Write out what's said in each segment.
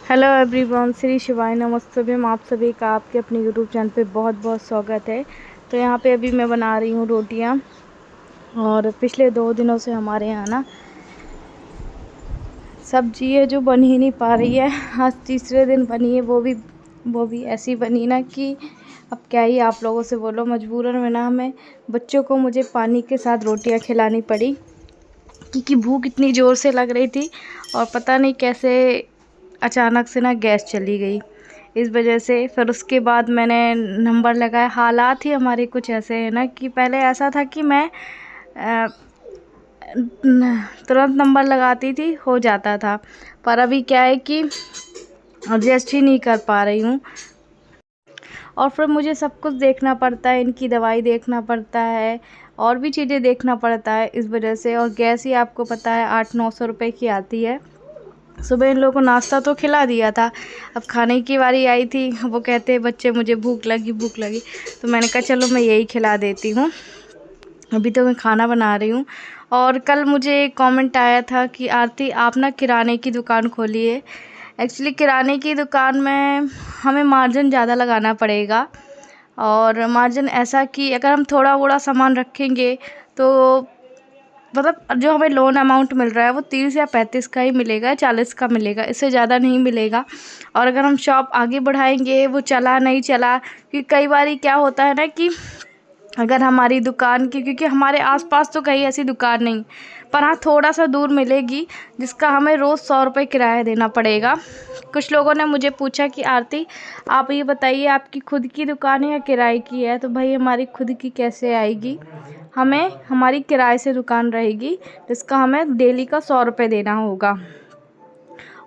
Hello everyone, Shri शिवाय नमस्तुभ्यम। आप सभी का आपके अपने यूट्यूब चैनल पे बहुत बहुत स्वागत है। तो यहाँ पे अभी मैं बना रही हूँ रोटियाँ। और पिछले 2 दिनों से हमारे यहाँ ना सब्जी है जो बन ही नहीं पा रही है। आज तीसरे दिन बनी है, वो भी ऐसी बनी ना कि अब क्या ही आप लोगों से बोलो। मजबूरन में ना हमें बच्चों को मुझे पानी के साथ रोटियाँ खिलानी पड़ी, क्योंकि भूख इतनी ज़ोर से लग रही थी और पता नहीं कैसे अचानक से ना गैस चली गई। इस वजह से फिर उसके बाद मैंने नंबर लगाया। हालात ही हमारे कुछ ऐसे हैं ना कि पहले ऐसा था कि मैं तुरंत नंबर लगाती थी, हो जाता था। पर अभी क्या है कि एडजस्ट ही नहीं कर पा रही हूँ। और फिर मुझे सब कुछ देखना पड़ता है, इनकी दवाई देखना पड़ता है और भी चीज़ें देखना पड़ता है इस वजह से। और गैस ही आपको पता है 800-900 रुपये की आती है। सुबह इन लोगों को नाश्ता तो खिला दिया था, अब खाने की बारी आई थी। वो कहते बच्चे मुझे भूख लगी, तो मैंने कहा चलो मैं यही खिला देती हूँ। अभी तो मैं खाना बना रही हूँ। और कल मुझे एक कमेंट आया था कि आरती आप ना किराने की दुकान खोलिए। एक्चुअली किराने की दुकान में हमें मार्जिन ज़्यादा लगाना पड़ेगा। और मार्जिन ऐसा कि अगर हम थोड़ा बड़ा सामान रखेंगे तो मतलब जो हमें लोन अमाउंट मिल रहा है वो 30 या 35 का ही मिलेगा, 40 का मिलेगा, इससे ज़्यादा नहीं मिलेगा। और अगर हम शॉप आगे बढ़ाएंगे, वो चला नहीं चला, क्योंकि कई बार क्या होता है ना कि अगर हमारी दुकान की, क्योंकि हमारे आसपास तो कहीं ऐसी दुकान नहीं, पर हाँ थोड़ा सा दूर मिलेगी जिसका हमें रोज़ 100 रुपये किराया देना पड़ेगा। कुछ लोगों ने मुझे पूछा कि आरती आप ये बताइए आपकी खुद की दुकान है या किराए की है। तो भाई हमारी खुद की कैसे आएगी, हमें हमारी किराए से दुकान रहेगी जिसका हमें डेली का 100 रुपये देना होगा।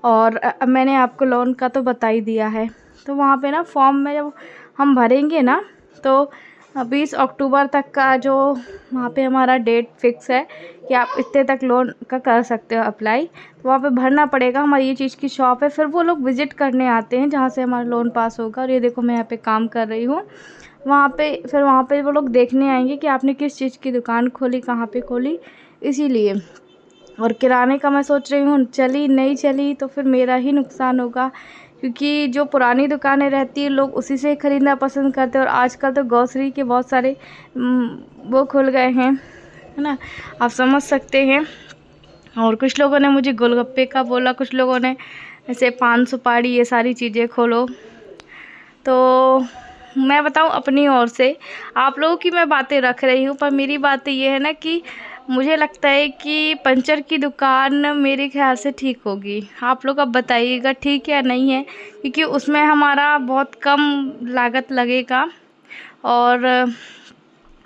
और मैंने आपको लोन का तो बता ही दिया है। तो वहाँ पे ना फॉर्म में जब हम भरेंगे ना, तो 20 अक्टूबर तक का जो वहाँ पे हमारा डेट फिक्स है कि आप इतने तक लोन का कर सकते हो अप्लाई। तो वहाँ पे भरना पड़ेगा। हमारी ये चीज़ की शॉप है, फिर वो लोग विज़िट करने आते हैं जहाँ से हमारा लोन पास होगा। और ये देखो मैं यहाँ पे काम कर रही हूँ। वहाँ पे वो लोग देखने आएंगे कि आपने किस चीज़ की दुकान खोली, कहाँ पे खोली, इसीलिए। और किराने का मैं सोच रही हूँ चली नहीं चली तो फिर मेरा ही नुकसान होगा, क्योंकि जो पुरानी दुकानें रहती हैं लोग उसी से ख़रीदना पसंद करते हैं। और आजकल तो ग्रोसरी के बहुत सारे वो खुल गए हैं, है ना, आप समझ सकते हैं। और कुछ लोगों ने मुझे गोलगप्पे का बोला, कुछ लोगों ने ऐसे पान सुपारी, ये सारी चीज़ें खोलो। तो मैं बताऊं अपनी ओर से, आप लोगों की मैं बातें रख रही हूँ, पर मेरी बातें ये है ना कि मुझे लगता है कि पंचर की दुकान मेरे ख्याल से ठीक होगी। आप लोग अब बताइएगा ठीक है या नहीं है, क्योंकि उसमें हमारा बहुत कम लागत लगेगा। और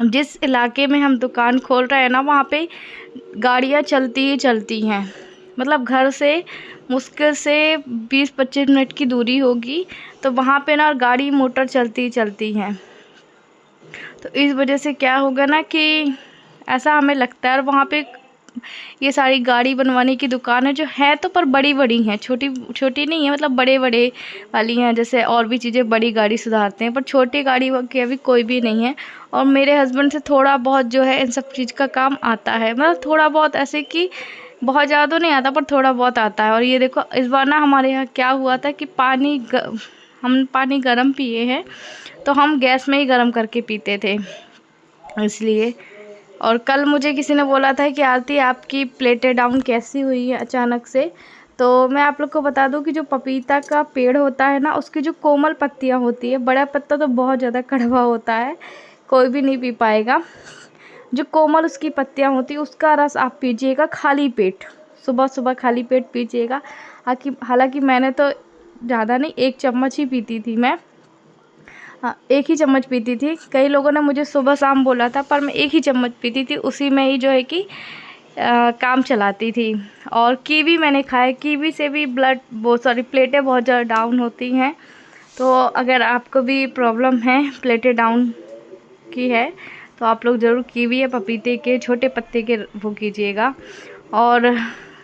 जिस इलाके में हम दुकान खोल रहे हैं ना, वहाँ पे गाड़ियाँ चलती ही चलती हैं। मतलब घर से मुश्किल से 20-25 मिनट की दूरी होगी, तो वहाँ पे ना गाड़ी मोटर चलती ही चलती हैं। तो इस वजह से क्या होगा ना कि ऐसा हमें लगता है। और वहाँ पे ये सारी गाड़ी बनवाने की दुकान है जो है, तो पर बड़ी बड़ी हैं, छोटी छोटी नहीं है, मतलब बड़े बड़े वाली हैं। जैसे और भी चीज़ें बड़ी गाड़ी सुधारते हैं, पर छोटी गाड़ी की अभी कोई भी नहीं है। और मेरे हस्बैंड से थोड़ा बहुत जो है इन सब चीज़ का काम आता है, मतलब थोड़ा बहुत, ऐसे कि बहुत ज़्यादा नहीं आता पर थोड़ा बहुत आता है। और ये देखो इस बार ना हमारे यहाँ क्या हुआ था कि हम पानी गर्म पिए हैं, तो हम गैस में ही गर्म करके पीते थे, इसलिए। और कल मुझे किसी ने बोला था कि आरती आपकी प्लेटें डाउन कैसी हुई है अचानक से। तो मैं आप लोग को बता दूं कि जो पपीता का पेड़ होता है ना, उसकी जो कोमल पत्तियां होती है, बड़ा पत्ता तो बहुत ज़्यादा कड़वा होता है, कोई भी नहीं पी पाएगा। जो कोमल उसकी पत्तियां होती है उसका रस आप पीजिएगा खाली पेट, सुबह सुबह खाली पेट पीजिएगा। हालांकि मैंने तो ज़्यादा नहीं, 1 चम्मच ही पीती थी मैं। हाँ, 1 ही चम्मच पीती थी। कई लोगों ने मुझे सुबह शाम बोला था, पर मैं 1 ही चम्मच पीती थी, उसी में ही जो है कि काम चलाती थी। और कीवी मैंने खाया, कीवी से भी प्लेटें बहुत ज़्यादा डाउन होती हैं। तो अगर आपको भी प्रॉब्लम है, प्लेटें डाउन की है, तो आप लोग ज़रूर कीवी या पपीते के छोटे पत्ते के वो कीजिएगा। और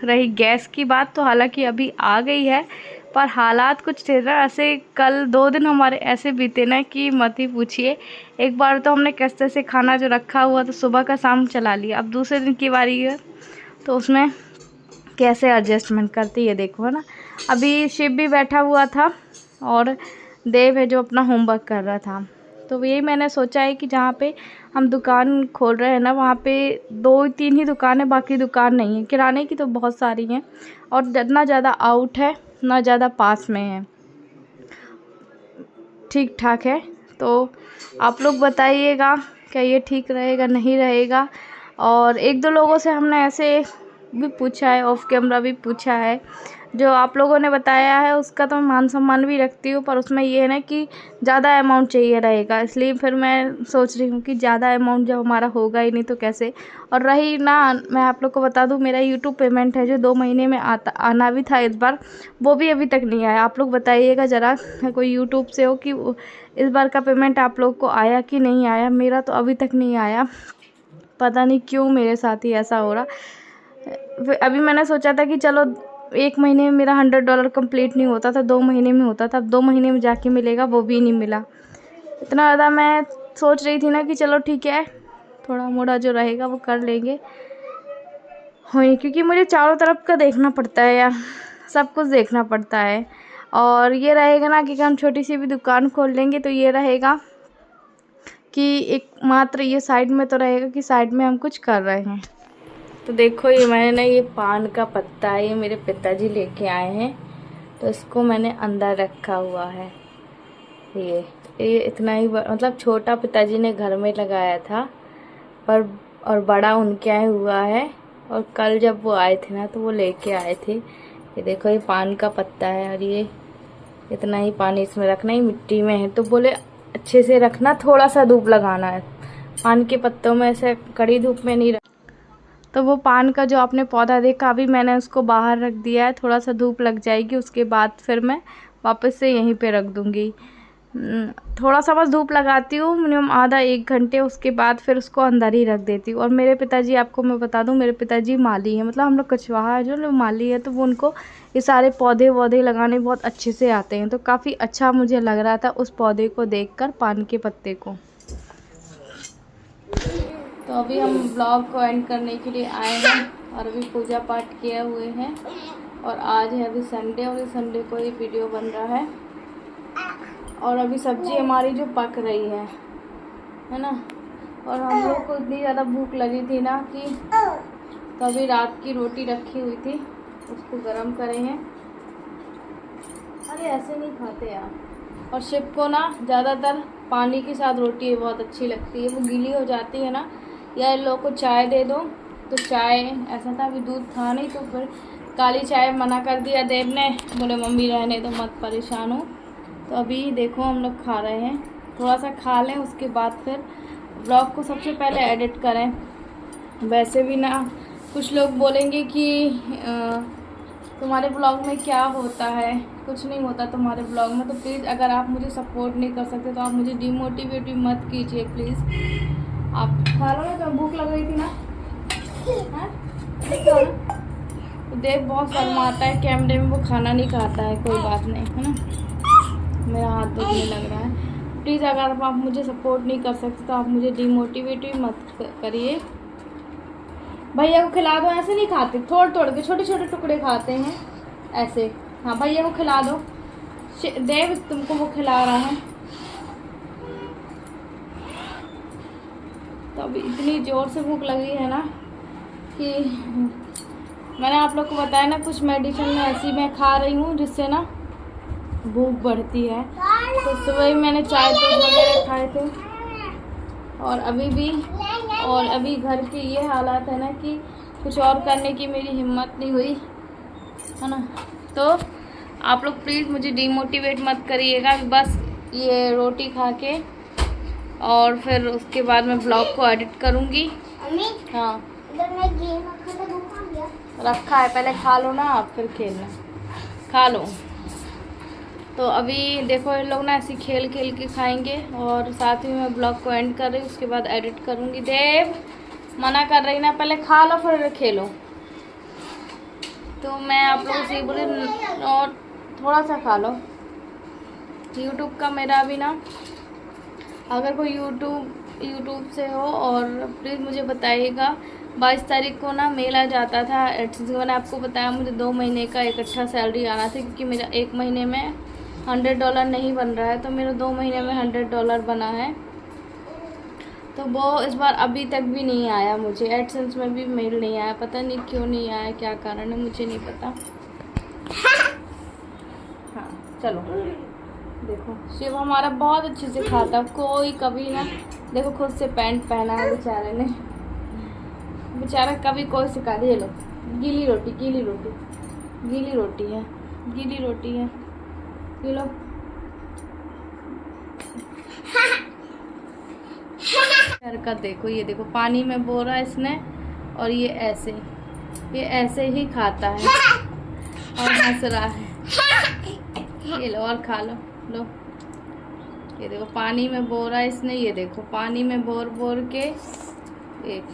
रही गैस की बात, तो हालांकि अभी आ गई है, पर हालात कुछ थे ना ऐसे। कल 2 दिन हमारे ऐसे बीते ना कि मत ही पूछिए। एक बार तो हमने कैसे से खाना जो रखा हुआ तो सुबह का शाम चला लिया, अब दूसरे दिन की बारी है तो उसमें कैसे एडजस्टमेंट करती है, देखो है ना। अभी शिव भी बैठा हुआ था और देव है जो अपना होमवर्क कर रहा था। तो यही मैंने सोचा है कि जहाँ पे हम दुकान खोल रहे हैं ना, वहाँ पे 2-3 ही दुकान है, बाकी दुकान नहीं है। किराने की तो बहुत सारी हैं और ना ज़्यादा आउट है ना ज़्यादा पास में है, ठीक ठाक है। तो आप लोग बताइएगा क्या ये ठीक रहेगा नहीं रहेगा। और 1-2 लोगों से हमने ऐसे भी पूछा है, ऑफ कैमरा भी पूछा है, जो आप लोगों ने बताया है उसका तो मैं मान सम्मान भी रखती हूँ, पर उसमें ये है ना कि ज़्यादा अमाउंट चाहिए रहेगा। इसलिए फिर मैं सोच रही हूँ कि ज़्यादा अमाउंट जब हमारा होगा ही नहीं तो कैसे। और रही ना, मैं आप लोग को बता दूँ, मेरा यूट्यूब पेमेंट है जो 2 महीने में आना भी था इस बार, वो भी अभी तक नहीं आया। आप लोग बताइएगा ज़रा, कोई यूट्यूब से हो कि इस बार का पेमेंट आप लोग को आया कि नहीं आया। मेरा तो अभी तक नहीं आया, पता नहीं क्यों मेरे साथ ही ऐसा हो रहा। अभी मैंने सोचा था कि चलो 1 महीने में मेरा $100 कंप्लीट नहीं होता था, 2 महीने में होता था। अब 2 महीने में जाके मिलेगा, वो भी नहीं मिला। इतना ज़्यादा मैं सोच रही थी ना कि चलो ठीक है, थोड़ा मोड़ा जो रहेगा वो कर लेंगे। हाँ, क्योंकि मुझे चारों तरफ का देखना पड़ता है यार, सब कुछ देखना पड़ता है। और ये रहेगा ना कि हम छोटी सी भी दुकान खोल लेंगे तो ये रहेगा कि एक मात्र ये साइड में तो रहेगा कि साइड में हम कुछ कर रहे हैं। तो देखो ये मैंने ना, ये पान का पत्ता है, ये मेरे पिताजी लेके आए हैं, तो इसको मैंने अंदर रखा हुआ है। ये इतना ही मतलब छोटा पिताजी ने घर में लगाया था, पर और बड़ा उनके यहाँ हुआ है। और कल जब वो आए थे ना तो वो लेके आए थे। ये देखो ये पान का पत्ता है और ये इतना ही पानी इसमें रखना, ही मिट्टी में है तो बोले अच्छे से रखना, थोड़ा सा धूप लगाना है। पान के पत्तों में ऐसे कड़ी धूप में नहीं रख। तो वो पान का जो आपने पौधा देखा, अभी मैंने उसको बाहर रख दिया है, थोड़ा सा धूप लग जाएगी, उसके बाद फिर मैं वापस से यहीं पे रख दूँगी। थोड़ा सा बस धूप लगाती हूँ, मिनिमम आधा 1 घंटे, उसके बाद फिर उसको अंदर ही रख देती हूँ। और मेरे पिताजी, आपको मैं बता दूँ, मेरे पिताजी माली हैं, मतलब हम लोग कछवाहा है जो माली है, तो वो उनको ये सारे पौधे वौधे लगाने बहुत अच्छे से आते हैं। तो काफ़ी अच्छा मुझे लग रहा था उस पौधे को देखकर, पान के पत्ते को। तो अभी हम ब्लॉग को एंड करने के लिए आए हैं और अभी पूजा पाठ किए हुए हैं। और आज है अभी संडे, और इस संडे को ये वीडियो बन रहा है। और अभी सब्जी हमारी जो पक रही है ना। और हम लोग को इतनी ज़्यादा भूख लगी थी ना कि तो अभी रात की रोटी रखी हुई थी, उसको गरम करे हैं। अरे ऐसे नहीं खाते यार। और शिव को ना ज़्यादातर पानी के साथ रोटी बहुत अच्छी लगती है, वो गीली हो जाती है ना। या इन लोगों को चाय दे दो, तो चाय ऐसा था अभी दूध था नहीं, तो फिर काली चाय मना कर दिया देव ने, बोले मम्मी रहने दो, मत परेशान हो। तो अभी देखो हम लोग खा रहे हैं, थोड़ा सा खा लें, उसके बाद फिर ब्लॉग को सबसे पहले एडिट करें। वैसे भी ना कुछ लोग बोलेंगे कि तुम्हारे ब्लॉग में क्या होता है, कुछ नहीं होता तुम्हारे ब्लॉग में। तो प्लीज़ अगर आप मुझे सपोर्ट नहीं कर सकते तो आप मुझे डिमोटिवेट मत कीजिए प्लीज़। आप खा लो ना, तो भूख लग रही थी ना, हाँ तो देव बहुत शर्माता है कैमरे में, वो खाना नहीं खाता है, कोई बात नहीं है ना। मेरा हाथ दुखने लग रहा है। प्लीज़ अगर आप मुझे सपोर्ट नहीं कर सकते तो आप मुझे डिमोटिवेट मत करिए। भैया को खिला दो, ऐसे नहीं खाते, तोड़ तोड़ के छोटे छोटे टुकड़े खाते हैं ऐसे। हाँ भैया को खिला दो, देव तुमको वो खिला रहा है। तो अभी इतनी ज़ोर से भूख लगी है ना कि मैंने आप लोग को बताया ना, कुछ मेडिसिन में ऐसी मैं खा रही हूँ जिससे ना भूख बढ़ती है। तो सुबह ही मैंने चाय दूध वगैरह खाए थे और अभी भी, और अभी घर के ये हालात है ना कि कुछ और करने की मेरी हिम्मत नहीं हुई है ना। तो आप लोग प्लीज़ मुझे डिमोटिवेट मत करिएगा। बस ये रोटी खा के और फिर उसके बाद मैं ब्लॉग को एडिट करूँगी। हाँ रखा है, पहले खा लो ना आप, फिर खेलना, खा लो। तो अभी देखो इन लोग ना ऐसे खेल खेल के खाएंगे और साथ ही मैं ब्लॉग को एंड कर रही हूँ, उसके बाद एडिट करूँगी। देव मना कर रही ना, पहले खा लो फिर खेलो। तो मैं आप लोगों से बोले और थोड़ा सा खा लो। यूट्यूब का मेरा अभी ना, अगर कोई यूट्यूब से हो और प्लीज़ मुझे बताइएगा 22 तारीख को ना मेला जाता था एडसेंस का। मैंने आपको बताया मुझे 2 महीने का इकट्ठा सैलरी आना था, क्योंकि मेरा 1 महीने में $100 नहीं बन रहा है, तो मेरा 2 महीने में $100 बना है। तो वो इस बार अभी तक भी नहीं आया मुझे, एडसेंस में भी मेल नहीं आया, पता नहीं क्यों नहीं आया, क्या कारण है मुझे नहीं पता। हाँ चलो देखो, शिव हमारा बहुत अच्छे से खाता, कोई कभी ना, देखो खुद से पैंट पहना है बेचारे ने, बेचारा कभी कोई सिखा दे। लो गीली रोटी, गीली रोटी, गीली रोटी है, गीली रोटी है, ये लो। घर का देखो, ये देखो पानी में बोरा इसने, और ये ऐसे ही खाता है और हंस रहा है। ये लो और खा लो, लो ये देखो पानी में बोरा इसने, ये देखो पानी में बोर बोर के एक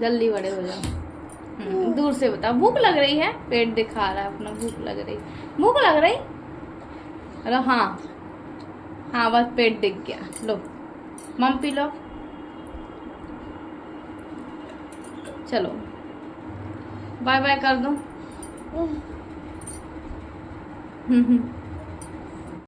जल्दी बड़े हो जाओ। दूर से बताओ, भूख लग रही है? पेट दिखा रहा है अपना, भूख लग रही, भूख लग रही। अरे हाँ हाँ बस पेट दिख गया। लो मम पी लो, चलो बाय बाय कर दो।